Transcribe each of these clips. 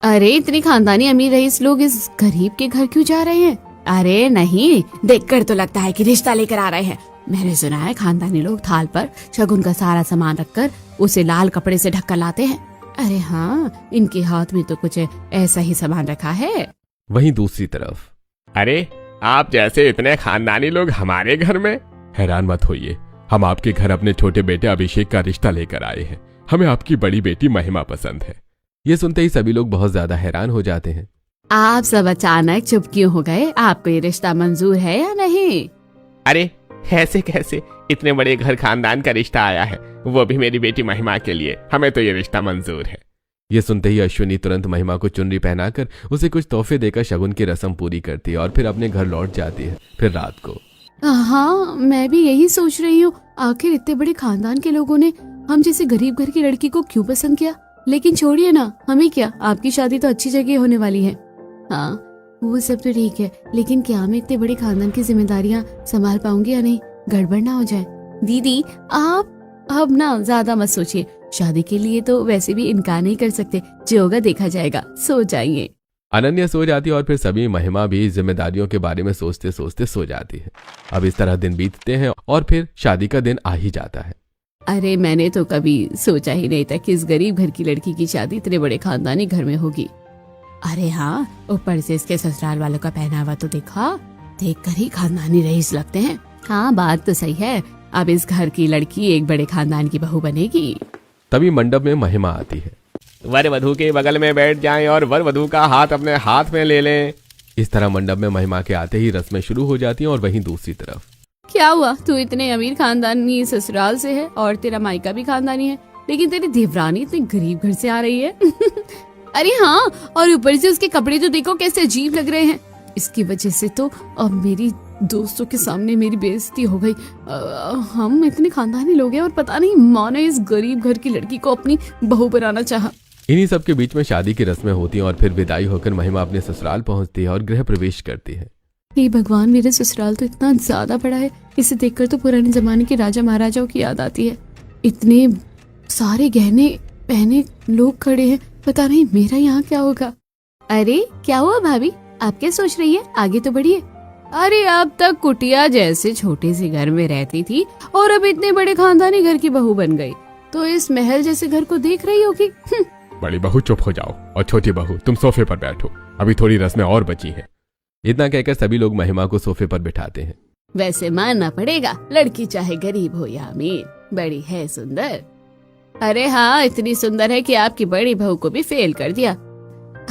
अरे इतनी खानदानी अमीर रईस लोग इस गरीब के घर क्यों जा रहे हैं? अरे नहीं, देखकर तो लगता है कि रिश्ता लेकर आ रहे हैं। मैंने सुना है खानदानी लोग थाल पर शगुन का सारा सामान रखकर उसे लाल कपड़े से ढककर लाते हैं। अरे हाँ, इनके हाथ में तो कुछ ऐसा ही सामान रखा है। वहीं दूसरी तरफ, अरे आप जैसे इतने खानदानी लोग हमारे घर में? हैरान मत होइए, हम आपके घर अपने छोटे बेटे अभिषेक का रिश्ता लेकर आए हैं। हमें आपकी बड़ी बेटी महिमा पसंद है। ये सुनते ही सभी लोग बहुत ज्यादा हैरान हो जाते हैं। आप सब अचानक चुप क्यों हो गए? आपको ये रिश्ता मंजूर है या नहीं? अरे ऐसे कैसे, इतने बड़े घर खानदान का रिश्ता आया है, वो भी मेरी बेटी महिमा के लिए। हमें तो ये रिश्ता मंजूर है। ये सुनते ही अश्विनी तुरंत महिमा को चुनरी पहनाकर उसे कुछ तोहफे देकर शगुन की रस्म पूरी करती है और फिर अपने घर लौट जाती है। फिर रात को, हाँ, मैं भी यही सोच रही हूँ। आखिर इतने बड़े खानदान के लोगों ने हम जैसे गरीब घर की लड़की को क्यों पसंद किया? लेकिन छोड़िए ना, हमें क्या, आपकी शादी तो अच्छी जगह होने वाली है। हाँ, वो सब तो ठीक है, लेकिन क्या मैं इतने बड़े खानदान की जिम्मेदारियाँ संभाल पाऊंगी या नहीं? गड़बड़ ना हो जाए। दीदी, आप अब ना ज्यादा मत सोचिए। शादी के लिए तो वैसे भी इनकार नहीं कर सकते। जो होगा देखा जाएगा। सो जाइए। अनन्या सो जाती है और फिर सभी महिमा भी जिम्मेदारियों के बारे में सोचते सोचते सो जाती है। अब इस तरह दिन बीतते हैं और फिर शादी का दिन आ ही जाता है। अरे मैंने तो कभी सोचा ही नहीं था कि इस गरीब घर की लड़की की शादी इतने बड़े खानदानी घर में होगी। अरे हाँ, ऊपर से इसके ससुराल वालों का पहनावा तो देखा, देखकर ही खानदानी रईस लगते हैं। हाँ, बात तो सही है। अब इस घर की लड़की एक बड़े खानदान की बहू बनेगी। तभी मंडप में महिमा आती है। वर वधू के बगल में बैठ जाएं और वर वधू का हाथ अपने हाथ में ले लें। इस तरह मंडप में महिमा के आते ही रस्में शुरू हो जाती हैं। और वहीं दूसरी तरफ, क्या हुआ? तू इतने अमीर खानदानी ससुराल से है और तेरा मायका भी खानदानी है, लेकिन तेरी देवरानी इतने गरीब घर से आ रही है। अरे हाँ, और ऊपर से उसके कपड़े तो देखो कैसे अजीब लग रहे हैं। इसकी वजह से तो अब मेरी दोस्तों के सामने मेरी बेइज्जती हो गई। हम इतने खानदानी लोग हैं और पता नहीं माँ ने इस गरीब घर की लड़की को अपनी बहू बनाना चाहा। इन्हीं सब के बीच में शादी की रस्में होती हैं और फिर विदाई होकर महिमा अपने ससुराल पहुंचती है और गृह प्रवेश करती है। हे भगवान, मेरा ससुराल तो इतना ज्यादा बड़ा है। इसे देखकर तो पुराने जमाने के राजा महाराजाओं की याद आती है। इतने सारे गहने पहने लोग खड़े हैं, पता नहीं मेरा यहाँ क्या होगा। अरे क्या हुआ भाभी, आप क्या सोच रही है? आगे तो बढ़िए। अरे अब तक कुटिया जैसे छोटे से घर में रहती थी और अब इतने बड़े खानदानी घर की बहू बन गई, तो इस महल जैसे घर को देख रही होगी। बड़ी बहू चुप हो जाओ और छोटी बहू तुम सोफे पर बैठो, अभी थोड़ी रस्में और बची हैं। इतना कहकर सभी लोग महिमा को सोफे पर बिठाते हैं। वैसे मानना पड़ेगा, लड़की चाहे गरीब हो या अमीर, बड़ी है सुंदर। अरे हाँ, इतनी सुंदर है कि आपकी बड़ी बहू को भी फेल कर दिया।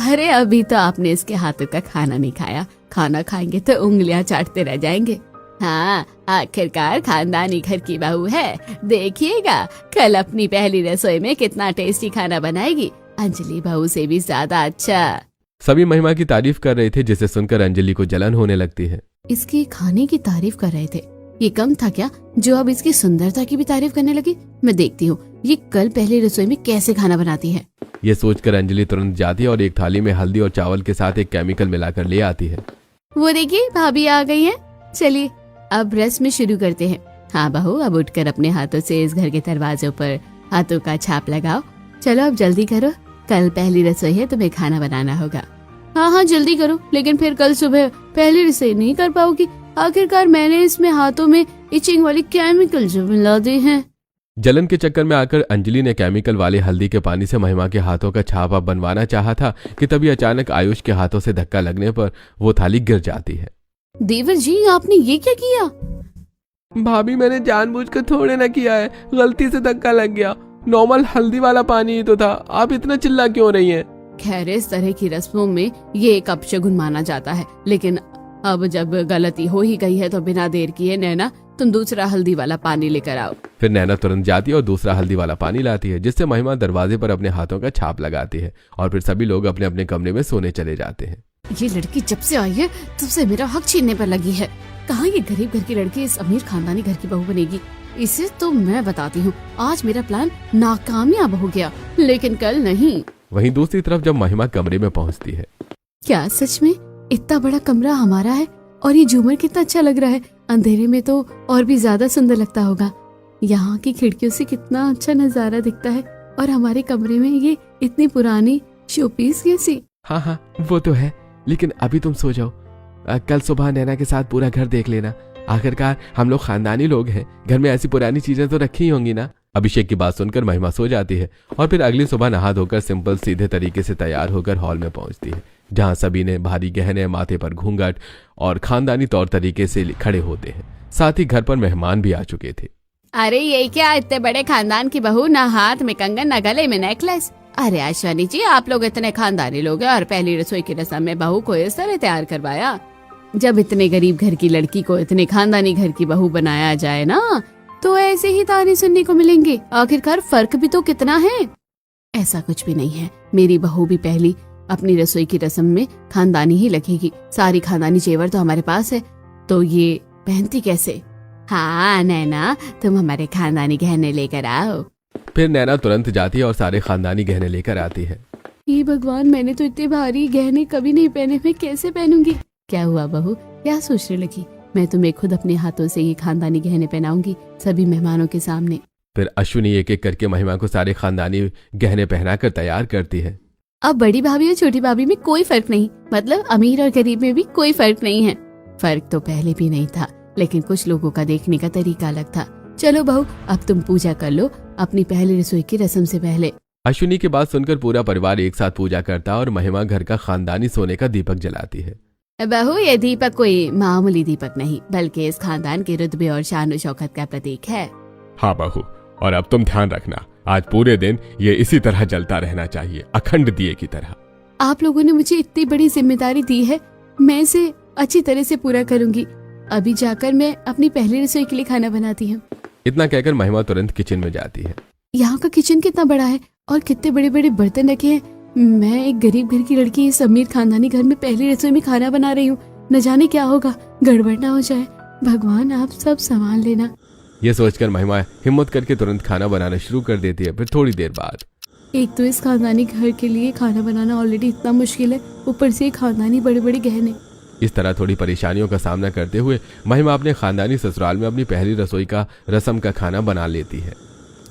अरे अभी तो आपने इसके हाथों का खाना नहीं खाया, खाना खाएंगे तो उंगलियां चाटते रह जाएंगे। हाँ, आखिरकार खानदानी घर की बहू है, देखिएगा कल अपनी पहली रसोई में कितना टेस्टी खाना बनाएगी, अंजलि बहू से भी ज्यादा अच्छा। सभी महिमा की तारीफ कर रहे थे, जिसे सुनकर अंजलि को जलन होने लगती है। इसके खाने की तारीफ कर रहे थे, ये कम था क्या जो अब इसकी सुंदरता की भी तारीफ करने लगी? मैं देखती हूँ ये कल पहली रसोई में कैसे खाना बनाती है। ये सोचकर अंजलि तुरंत जाती है और एक थाली में हल्दी और चावल के साथ एक केमिकल मिलाकर ले आती है। वो देखिए भाभी आ गई हैं। चलिए अब रस्म शुरू करते हैं। हाँ बहू, अब उठकर अपने हाथों से इस घर के दरवाजों पर हाथों का छाप लगाओ। चलो अब जल्दी करो, कल पहली रसोई है, तुम्हें खाना बनाना होगा। हाँ हाँ जल्दी करो, लेकिन फिर कल सुबह पहली रसोई नहीं कर पाओगी। आखिरकार मैंने इसमें हाथों में इचिंग वाली केमिकल जो मिला दी है। जलन के चक्कर में आकर अंजलि ने केमिकल वाले हल्दी के पानी से महिमा के हाथों का छाप बनवाना चाहा था कि तभी अचानक आयुष के हाथों से धक्का लगने पर वो थाली गिर जाती है। देवर जी, आपने ये क्या किया? भाभी, मैंने जानबूझकर थोड़े ना किया है, गलती से धक्का लग गया। नॉर्मल हल्दी वाला पानी ही तो था, आप इतना चिल्ला क्यों रही हैं? खैर, इस तरह की रस्मों में ये एक अपशगुन माना जाता है, लेकिन अब जब गलती हो ही गई है तो बिना देर किए नैना तुम दूसरा हल्दी वाला पानी लेकर आओ। फिर नैना तुरंत जाती है और दूसरा हल्दी वाला पानी लाती है, जिससे महिमा दरवाजे पर अपने हाथों का छाप लगाती है और फिर सभी लोग अपने अपने कमरे में सोने चले जाते हैं। ये लड़की जब से आई है तब से मेरा हक छीनने पर लगी है। कहाँ ये गरीब घर की लड़की इस अमीर खानदानी घर की बहू बनेगी? इसे तो मैं बताती हूँ, आज मेरा प्लान नाकामयाब हो गया, लेकिन कल नहीं। वहीं दूसरी तरफ जब महिमा कमरे में पहुँचती है, क्या सच में इतना बड़ा कमरा हमारा है? और ये झूमर कितना अच्छा लग रहा है, अंधेरे में तो और भी ज्यादा सुंदर लगता होगा। यहाँ की खिड़कियों से कितना अच्छा नजारा दिखता है और हमारे कमरे में ये इतनी पुरानी शोपीस कैसी? हाँ हाँ वो तो है, लेकिन अभी तुम सो जाओ। कल सुबह नैना के साथ पूरा घर देख लेना। आखिरकार हम लोग खानदानी लोग हैं, घर में ऐसी पुरानी चीजें तो रखी ही होंगी ना। अभिषेक की बात सुनकर महिमा सो जाती है और फिर अगली सुबह नहा धोकर सिंपल सीधे तरीके से तैयार होकर हॉल में पहुंचती है, जहां सभी ने भारी गहने, माथे पर घूंघट और खानदानी तौर तरीके से खड़े होते हैं। साथ ही घर पर मेहमान भी आ चुके थे। अरे ये क्या, इतने बड़े खानदान की बहू, ना हाथ में कंगन ना गले में नेकलेस। अरे अश्वनी जी, आप लोग इतने खानदानी लोग हैं और पहली रसोई की रस्म में बहू को इस तरह तैयार करवाया। जब इतने गरीब घर की लड़की को इतने खानदानी घर की बहू बनाया जाए ना, तो ऐसे ही ताने सुनने को मिलेंगे। आखिरकार फर्क भी तो कितना है। ऐसा कुछ भी नहीं है, मेरी बहू भी पहली अपनी रसोई की रस्म में खानदानी ही लगेगी। सारी खानदानी जेवर तो हमारे पास है, तो ये पहनती कैसे? हाँ नैना, तुम हमारे खानदानी गहने लेकर आओ। फिर नैना तुरंत जाती है और सारे खानदानी गहने लेकर आती है। ये भगवान, मैंने तो इतने भारी गहने कभी नहीं पहने, मैं कैसे पहनूंगी? क्या हुआ बहू, क्या सोचने लगी? मैं तुम्हें खुद अपने हाथों से ये खानदानी गहने पहनाऊंगी सभी मेहमानों के सामने। फिर अश्विनी एक एक करके महिमा को सारे खानदानी गहने पहनाकर तैयार करती है। अब बड़ी भाभी और छोटी भाभी में कोई फर्क नहीं, मतलब अमीर और गरीब में भी कोई फर्क नहीं है। फर्क तो पहले भी नहीं था, लेकिन कुछ लोगों का देखने का तरीका अलग था। चलो बहू, अब तुम पूजा कर लो अपनी पहली रसोई की रस्म से पहले। अश्विनी की बात सुनकर पूरा परिवार एक साथ पूजा करता और महिमा घर का खानदानी सोने का दीपक जलाती है। बहू, ये दीपक कोई मामूली दीपक नहीं, बल्कि इस खानदान के रुतबे और शान शौकत का प्रतीक है। हाँ बहू, और अब तुम ध्यान रखना, आज पूरे दिन ये इसी तरह जलता रहना चाहिए, अखंड दिए की तरह। आप लोगों ने मुझे इतनी बड़ी जिम्मेदारी दी है, मैं इसे अच्छी तरह से पूरा करूंगी। अभी जाकर मैं अपनी पहली रसोई के लिए खाना बनाती हूँ। इतना कहकर महिमा तुरंत किचन में जाती है। यहाँ का किचन कितना बड़ा है और कितने बड़े बड़े बर्तन रखे हैं। मैं एक गरीब घर की लड़की इस अमीर खानदानी घर में पहली रसोई में खाना बना रही हूँ। न जाने क्या होगा, गड़बड़ ना हो जाए। भगवान आप सब संभाल लेना। ये सोचकर महिमा हिम्मत करके तुरंत खाना बनाना शुरू कर देती है। फिर थोड़ी देर बाद, एक तो इस खानदानी घर के लिए खाना बनाना ऑलरेडी इतना मुश्किल है, ऊपर से खानदानी बड़े बड़े गहने। इस तरह थोड़ी परेशानियों का सामना करते हुए महिमा अपने खानदानी ससुराल में अपनी पहली रसोई का रस्म का खाना बना लेती है।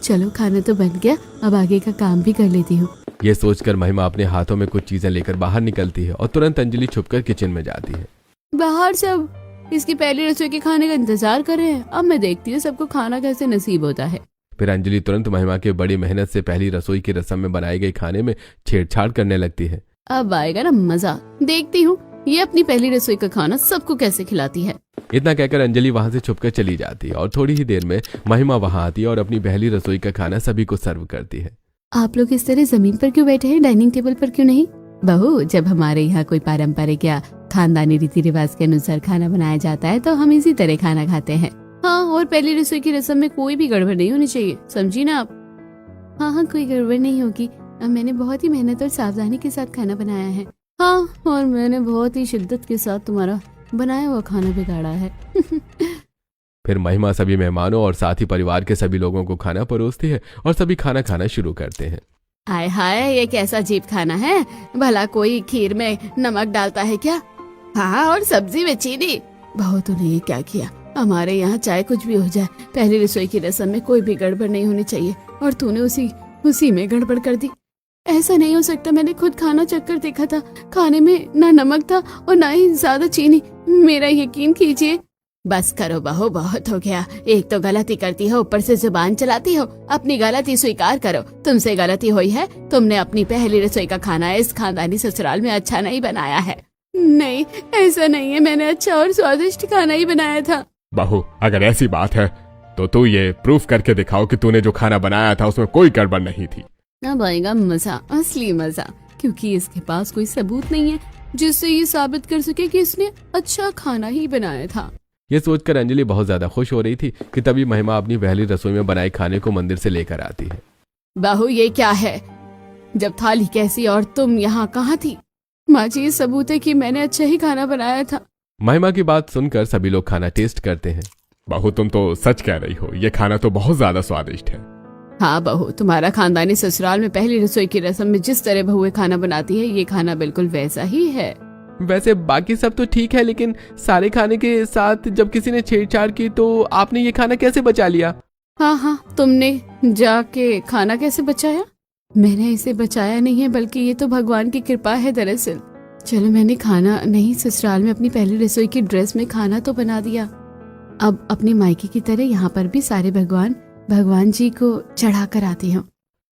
चलो खाना तो बन गया, अब आगे का काम भी कर लेती हूँ। ये सोचकर महिमा अपने हाथों में कुछ चीजें लेकर बाहर निकलती है और तुरंत अंजलि छुपकर किचन में जाती है। बाहर सब इसकी पहली रसोई के खाने का इंतजार कर रहे हैं। अब मैं देखती हूँ सबको खाना कैसे नसीब होता है। फिर अंजलि तुरंत महिमा के बड़ी मेहनत से पहली रसोई की रस्म में बनाई गई खाने में छेड़छाड़ करने लगती है। अब आएगा ना मजा, देखती हूँ ये अपनी पहली रसोई का खाना सबको कैसे खिलाती है। इतना कहकर अंजलि वहां से छुपकर चली जाती है और थोड़ी ही देर में महिमा वहां आती है और अपनी पहली रसोई का खाना सभी को सर्व करती है। आप लोग इस तरह जमीन पर क्यों बैठे हैं, डाइनिंग टेबल पर क्यों नहीं? बहू, जब हमारे यहाँ कोई पारंपरिक या खानदानी रीति रिवाज के अनुसार खाना बनाया जाता है तो हम इसी तरह खाना खाते हैं। हाँ, और पहली रसोई की रस्म में कोई भी गड़बड़ नहीं होनी चाहिए, समझी ना आप? हाँ हाँ, कोई गड़बड़ नहीं होगी। मैंने बहुत ही मेहनत और सावधानी के साथ खाना बनाया है। हाँ, और मैंने बहुत ही शिद्दत के साथ तुम्हारा बनाया हुआ खाना बिगाड़ा है। फिर महिमा सभी मेहमानों और साथ ही परिवार के सभी लोगों को खाना परोसती है और सभी खाना खाना शुरू करते हैं। हाय हाय, ये कैसा अजीब खाना है। भला कोई खीर में नमक डालता है क्या? हाँ, और सब्जी में चीनी। बहू तूने ये क्या किया? हमारे यहाँ चाहे कुछ भी हो जाए, पहली रसोई की रस्म में कोई भी गड़बड़ नहीं होनी चाहिए, और तूने उसी में गड़बड़ कर दी। ऐसा नहीं हो सकता, मैंने खुद खाना चख कर देखा था, खाने में ना नमक था और ना ही ज्यादा चीनी। मेरा यकीन कीजिए। बस करो बहू, बहुत हो गया। एक तो गलती करती हो, ऊपर से जुबान चलाती हो। अपनी गलती स्वीकार करो, तुमसे गलती हुई है। तुमने अपनी पहली रसोई का खाना इस खानदानी ससुराल में अच्छा नहीं बनाया है। नहीं, ऐसा नहीं है, मैंने अच्छा और स्वादिष्ट खाना ही बनाया था। बहू, अगर ऐसी बात है तो तू ये प्रूफ करके दिखाओ कि तूने जो खाना बनाया था उसमें कोई गड़बड़ नहीं थी। अब आएगा मजा, असली मजा, क्योंकि इसके पास कोई सबूत नहीं है जिससे ये साबित कर सके कि इसने अच्छा खाना ही बनाया था। ये सोचकर अंजलि बहुत ज्यादा खुश हो रही थी कि तभी महिमा अपनी पहली रसोई में बनाए खाने को मंदिर से लेकर आती है। बहू, ये क्या है? जब थाली कैसी और तुम यहाँ कहाँ थी? माँ जी, ये सबूत है कि मैंने अच्छा ही खाना बनाया था। महिमा की बात सुनकर सभी लोग खाना टेस्ट करते हैं। बहू, तुम तो सच कह रही हो, ये खाना तो बहुत ज्यादा स्वादिष्ट है। हाँ बहू, तुम्हारा खानदानी ससुराल में पहली रसोई की रस्म में जिस तरह बहुएं खाना बनाती है, ये खाना बिल्कुल वैसा ही है। वैसे बाकी सब तो ठीक है, लेकिन सारे खाने के साथ जब किसी ने छेड़छाड़ की तो आपने ये खाना कैसे बचा लिया? हाँ हाँ, तुमने जाके खाना कैसे बचाया? मैंने इसे बचाया नहीं है, बल्कि ये तो भगवान की कृपा है दरअसल। चलो, मैंने खाना नहीं, ससुराल में अपनी पहली रसोई की ड्रेस में खाना तो बना दिया। अब अपने मायके की तरह यहाँ पर भी सारे भगवान जी को चढ़ा कर आती हूँ।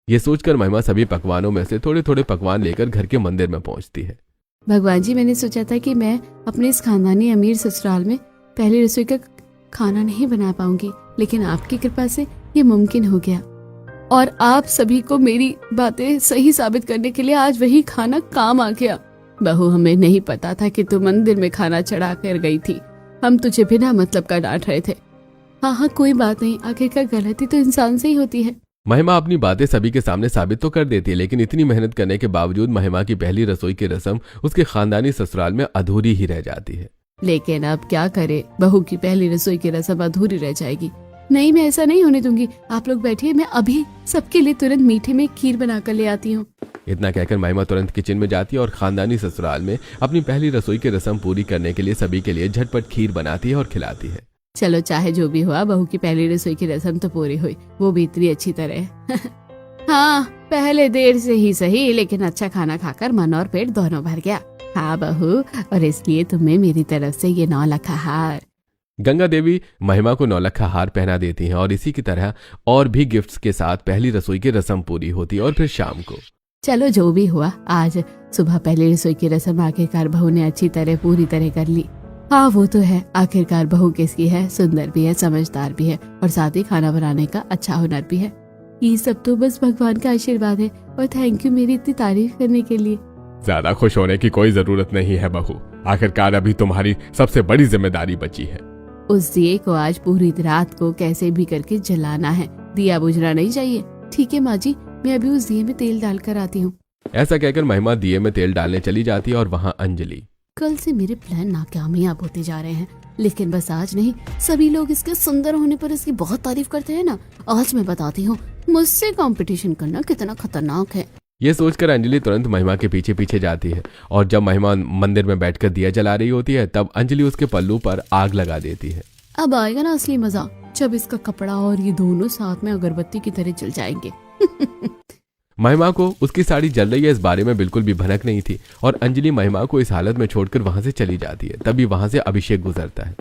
ये सोचकर महिमा सभी पकवानों में से थोड़े थोड़े पकवान लेकर घर के मंदिर में पहुंचती है। भगवान जी, मैंने सोचा था कि मैं अपने इस खानदानी अमीर ससुराल में पहली रसोई का खाना नहीं बना पाऊंगी, लेकिन आपकी कृपा से ये मुमकिन हो गया। और आप सभी को मेरी बातें सही साबित करने के लिए आज वही खाना काम आ गया। बहू, हमें नहीं पता था कि तू मंदिर में खाना चढ़ा कर गई थी। हम तुझे बिना मतलब का डांट रहे थे। हाँ, कोई बात नहीं, आखिरकार गलती तो इंसान से ही होती है। महिमा अपनी बातें सभी के सामने साबित तो कर देती है, लेकिन इतनी मेहनत करने के बावजूद महिमा की पहली रसोई की रस्म उसके खानदानी ससुराल में अधूरी ही रह जाती है। लेकिन अब क्या करे, बहू की पहली रसोई की रस्म अधूरी रह जाएगी। नहीं, मैं ऐसा नहीं होने दूंगी। आप लोग बैठिए, मैं अभी सबके लिए तुरंत मीठे में खीर बनाकर ले आती हूँ। इतना कहकर महिमा तुरंत किचन में जाती है और खानदानी ससुराल में अपनी पहली रसोई की रस्म पूरी करने के लिए सभी के लिए झटपट खीर बनाती है और खिलाती है। चलो, चाहे जो भी हुआ, बहू की पहली रसोई की रस्म तो पूरी हुई, वो भी इतनी अच्छी तरह। हाँ, पहले देर से ही सही, लेकिन अच्छा खाना खाकर मन और पेट दोनों भर गया। हाँ बहू, और इसलिए तुम्हें मेरी तरफ से ये 9 लखा हार। गंगा देवी महिमा को 9 लखा हार पहना देती हैं और इसी की तरह और भी गिफ्ट्स के साथ पहली रसोई की रस्म पूरी होती है। और फिर शाम को चलो, जो भी हुआ, आज सुबह पहली रसोई की रस्म आखिरकार बहू ने अच्छी तरह पूरी तरह कर ली। हाँ, वो तो है, आखिरकार बहू किसकी है, सुंदर भी है, समझदार भी है, और साथ ही खाना बनाने का अच्छा हुनर भी है। ये सब तो बस भगवान का आशीर्वाद है। और थैंक यू मेरी इतनी तारीफ करने के लिए। ज्यादा खुश होने की कोई जरूरत नहीं है बहू, आखिरकार अभी तुम्हारी सबसे बड़ी जिम्मेदारी बची है। उस दिए को आज पूरी रात को कैसे भी करके जलाना है। दिया बुझना नहीं चाहिए। ठीक है माँ जी, मैं अभी उस दिए में तेल डाल कर आती हूँ। ऐसा कहकर महिमा दिए में तेल डालने चली जाती है और वहाँ अंजलि। कल से मेरे प्लान नाकामयाब होते जा रहे हैं, लेकिन बस आज नहीं। सभी लोग इसके सुंदर होने पर इसकी बहुत तारीफ करते हैं ना। आज मैं बताती हूँ मुझसे कंपटीशन करना कितना खतरनाक है। ये सोचकर अंजलि तुरंत महिमा के पीछे पीछे जाती है और जब महिमा मंदिर में बैठकर दिया जला रही होती है तब अंजलि उसके पल्लू पर आग लगा देती है। अब आएगा ना असली मजा, जब इसका कपड़ा और ये दोनों साथ में अगरबत्ती की तरह जल जाएंगे। महिमा को उसकी साड़ी जल रही है इस बारे में बिल्कुल भी भनक नहीं थी और अंजलि महिमा को इस हालत में छोड़कर वहां से चली जाती है। तभी वहां से अभिषेक गुजरता है।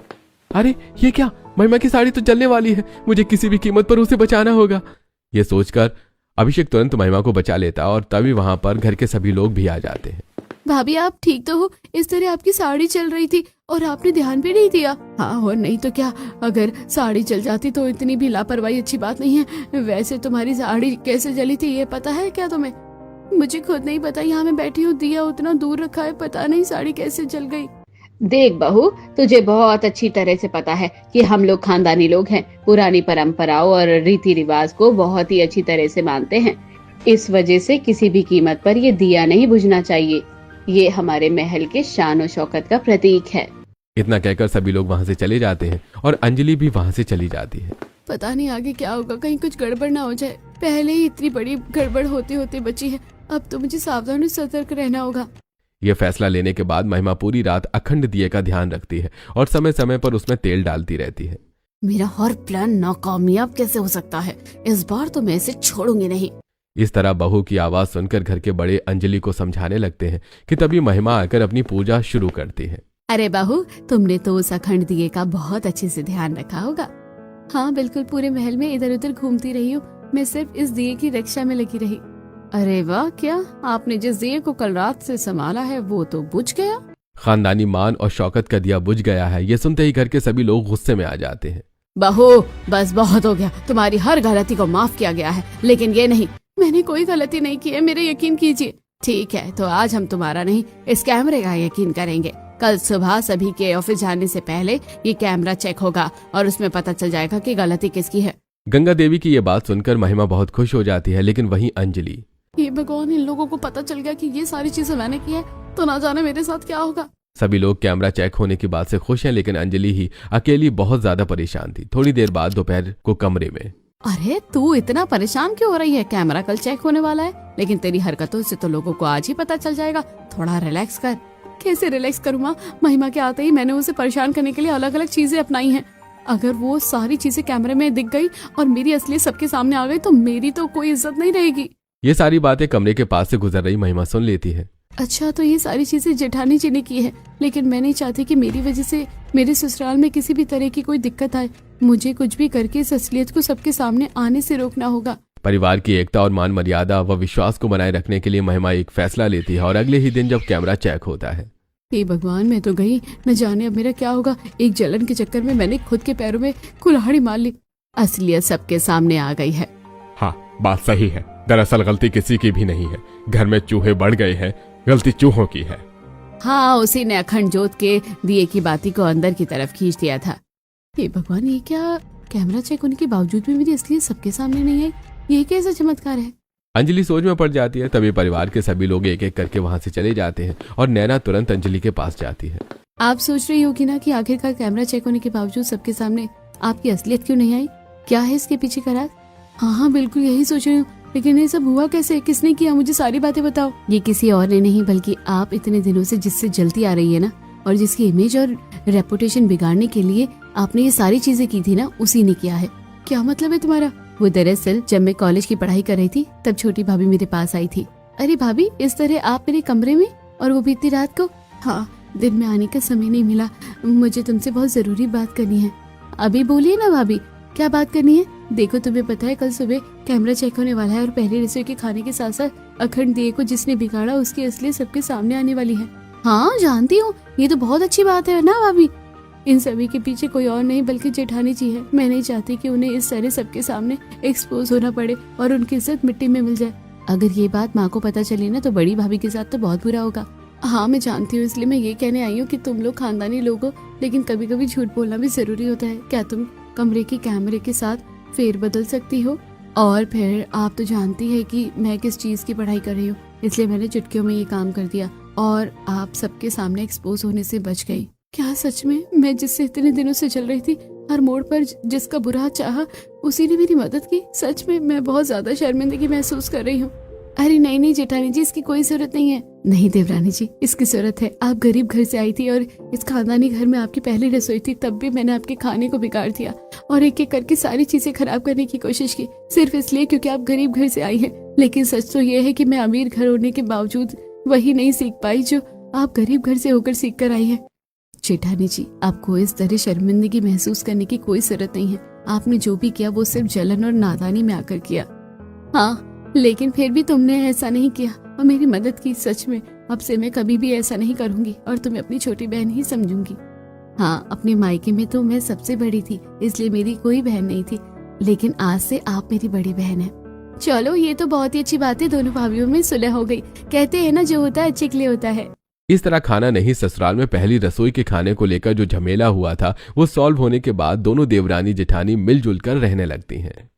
अरे ये क्या, महिमा की साड़ी तो जलने वाली है, मुझे किसी भी कीमत पर उसे बचाना होगा। ये सोचकर अभिषेक तुरंत महिमा को बचा लेता और तभी वहां पर घर के सभी लोग भी आ जाते हैं। भाभी, आप ठीक तो हो? इस तरह आपकी साड़ी चल रही थी और आपने ध्यान भी नहीं दिया। हाँ, और नहीं तो क्या, अगर साड़ी जल जाती तो इतनी भी लापरवाही अच्छी बात नहीं है। वैसे तुम्हारी साड़ी कैसे जली थी ये पता है क्या तुम्हें? मुझे खुद नहीं पता, यहाँ मैं बैठी हूँ, दिया उतना दूर रखा है, पता नहीं साड़ी कैसे जल गई। देख बहू, तुझे बहुत अच्छी तरह से पता है कि हम लोग खानदानी लोग हैं, पुरानी परंपराओं और रीति रिवाज को बहुत ही अच्छी तरह से मानते हैं। इस वजह से किसी भी कीमत पर ये दिया नहीं बुझना चाहिए। ये हमारे महल के शान और शौकत का प्रतीक है। इतना कहकर सभी लोग वहां से चले जाते हैं और अंजलि भी वहां से चली जाती है। पता नहीं आगे क्या होगा, कहीं कुछ गड़बड़ ना हो जाए। पहले ही इतनी बड़ी गड़बड़ होते होते बची है, अब तो मुझे सावधान और सतर्क रहना होगा। ये फैसला लेने के बाद महिमा पूरी रात अखंड दिए का ध्यान रखती है और समय समय पर उसमें तेल डालती रहती है। मेरा हर प्लान नाकामयाब कैसे हो सकता है? इस बार तो मैं इसे छोड़ूंगी नहीं। इस तरह बहू की आवाज सुनकर घर के बड़े अंजलि को समझाने लगते हैं कि तभी महिमा आकर अपनी पूजा शुरू करती है। अरे बहू, तुमने तो उस अखंड दिए का बहुत अच्छे से ध्यान रखा होगा। हाँ बिल्कुल, पूरे महल में इधर उधर घूमती रही हूँ, मैं सिर्फ इस दिए की रक्षा में लगी रही। अरे वाह, क्या आपने जिस दिए को कल रात से संभाला है वो तो बुझ गया। खानदानी मान और शौकत का दिया बुझ गया है। ये सुनते ही घर के सभी लोग गुस्से में आ जाते हैं। बहू, बस बहुत हो गया, तुम्हारी हर गलती को माफ किया गया है, लेकिन ये नहीं, मैंने कोई गलती नहीं की है, मेरे यकीन कीजिए। ठीक है, तो आज हम तुम्हारा नहीं, इस कैमरे का यकीन करेंगे। कल सुबह सभी के ऑफिस जाने से पहले ये कैमरा चेक होगा और उसमें पता चल जाएगा कि गलती किसकी है। गंगा देवी की ये बात सुनकर महिमा बहुत खुश हो जाती है, लेकिन वहीं अंजलि। ये भगवान, इन लोगों को पता चल गया कि ये सारी चीजें मैंने की है, तो ना जाने मेरे साथ क्या होगा। सभी लोग कैमरा चेक होने की बात से खुश हैं, लेकिन अंजलि ही अकेली बहुत ज्यादा परेशान थी। थोड़ी देर बाद दोपहर को कमरे में। अरे तू इतना परेशान क्यों हो रही है? कैमरा कल चेक होने वाला है, लेकिन तेरी हरकतों से तो लोगों को आज ही पता चल जाएगा। थोड़ा रिलैक्स कर। कैसे रिलैक्स करूँ माँ? महिमा के आते ही मैंने उसे परेशान करने के लिए अलग अलग चीजें अपनाई हैं। अगर वो सारी चीजें कैमरे में दिख गई और मेरी असलियत सबके सामने आ गई तो मेरी तो कोई इज्जत नहीं रहेगी। ये सारी बातें कमरे के पास से गुजर रही महिमा सुन लेती है। अच्छा, तो ये सारी चीजें जेठानी जी ने की है, लेकिन मैं नहीं चाहती कि मेरी वजह से मेरे ससुराल में किसी भी तरह की कोई दिक्कत आए। मुझे कुछ भी करके इस असलियत को सबके सामने आने से रोकना होगा। परिवार की एकता और मान मर्यादा व विश्वास को बनाए रखने के लिए महिमा एक फैसला लेती है और अगले ही दिन जब कैमरा चेक होता है। हे भगवान, मैं तो गई, न जाने अब मेरा क्या होगा। एक जलन के चक्कर में मैंने खुद के पैरों में कुल्हाड़ी मार ली। असलियत सबके सामने आ गई है। हाँ, बात सही है। दरअसल गलती किसी की भी नहीं है। घर में चूहे बढ़ गए हैं, गलती चूहों की है। हाँ, उसी ने अखंड जोत के दिए की बाती को अंदर की तरफ खींच दिया था। हे भगवान, ये क्या? कैमरा चेक होने के बावजूद भी मेरी असलियत सबके सामने नहीं आई। ये कैसा चमत्कार है? अंजलि सोच में पड़ जाती है। तभी परिवार के सभी लोग एक एक करके वहां से चले जाते हैं और नैना तुरंत अंजलि के पास जाती है। आप सोच रही होगी ना कि आखिरकार कैमरा चेक होने के बावजूद सबके सामने आपकी असलियत क्यों नहीं आई? क्या है इसके पीछे का राज? हाँ, बिल्कुल यही सोच रही हूँ, लेकिन ये सब हुआ कैसे? किसने किया? मुझे सारी बातें बताओ। ये किसी और ने नहीं, बल्कि आप इतने दिनों से जिससे जलती आ रही है ना, और जिसकी इमेज और रेपुटेशन बिगाड़ने के लिए आपने ये सारी चीजें की थी ना, उसी ने किया है। क्या मतलब है तुम्हारा? वो दरअसल जब मैं कॉलेज की पढ़ाई कर रही थी तब छोटी भाभी मेरे पास आई थी। अरे भाभी, इस तरह आप मेरे कमरे में, और वो भी इतनी रात को? हाँ, दिन में आने का समय नहीं मिला। मुझे तुमसे बहुत जरूरी बात करनी है। अभी बोलिए ना भाभी, क्या बात करनी है? देखो, तुम्हें पता है कल सुबह कैमरा चेक होने वाला है और पहले रसोई के खाने के साथ साथ अखंड दिए को जिसने बिगाड़ा उसकी असलियत सबके सामने आने वाली है। हाँ, जानती हूँ, ये तो बहुत अच्छी बात है ना भाभी। इन सभी के पीछे कोई और नहीं बल्कि जेठानी जी है। मैं नहीं चाहती कि उन्हें इस तरह सबके सामने एक्सपोज होना पड़े और उनकी इज्जत मिट्टी में मिल जाए। अगर ये बात माँ को पता चली ना तो बड़ी भाभी के साथ तो बहुत बुरा होगा। हाँ, मैं जानती हूँ, इसलिए मैं ये कहने आई हूँ कि तुम लोग खानदानी लोग हो, लेकिन कभी कभी झूठ बोलना भी जरूरी होता है। क्या तुम कमरे के कैमरे के साथ फेर बदल सकती हो? और फिर आप तो जानती है कि मैं किस चीज की पढ़ाई कर रही हूँ, इसलिए मैंने चुटकियों में ये काम कर दिया और आप सबके सामने एक्सपोज होने से बच गई। क्या सच में? मैं जिससे इतने दिनों से चल रही थी, हर मोड़ पर जिसका बुरा चाहा, उसी ने मेरी मदद की। सच में मैं बहुत ज्यादा शर्मिंदगी महसूस कर रही हूँ। अरे नहीं नहीं जेठानी जी, इसकी कोई जरूरत नहीं है। नहीं देवरानी जी, इसकी जरूरत है। आप गरीब घर से आई थी और इस खानदानी घर में आपकी पहली रसोई थी, तब भी मैंने आपके खाने को बिगाड़ दिया और एक एक करके सारी चीजें खराब करने की कोशिश की, सिर्फ इसलिए क्योंकि आप गरीब घर से आई हैं। लेकिन सच तो ये है कि मैं अमीर घर होने के बावजूद वही नहीं सीख पाई जो आप गरीब घर से होकर सीख कर आई है। जेठानी जी, आपको इस तरह शर्मिंदगी महसूस करने की कोई जरूरत नहीं है। आपने जो भी किया वो सिर्फ जलन और नादानी में आकर किया। हाँ, लेकिन फिर भी तुमने ऐसा नहीं किया और मेरी मदद की। सच में अब से मैं कभी भी ऐसा नहीं करूंगी और तुम्हें अपनी छोटी बहन ही समझूंगी। हाँ, अपने मायके में तो मैं सबसे बड़ी थी, इसलिए मेरी कोई बहन नहीं थी, लेकिन आज से आप मेरी बड़ी बहन है। चलो, ये तो बहुत ही अच्छी बात है, दोनों भाभीयों में सुलह हो गई। कहते हैं ना, जो होता है अच्छे के लिए होता है। इस तरह खाना नहीं, ससुराल में पहली रसोई के खाने को लेकर जो झमेला हुआ था वो सॉल्व होने के बाद दोनों देवरानी जेठानी मिलजुल कर रहने लगती हैं।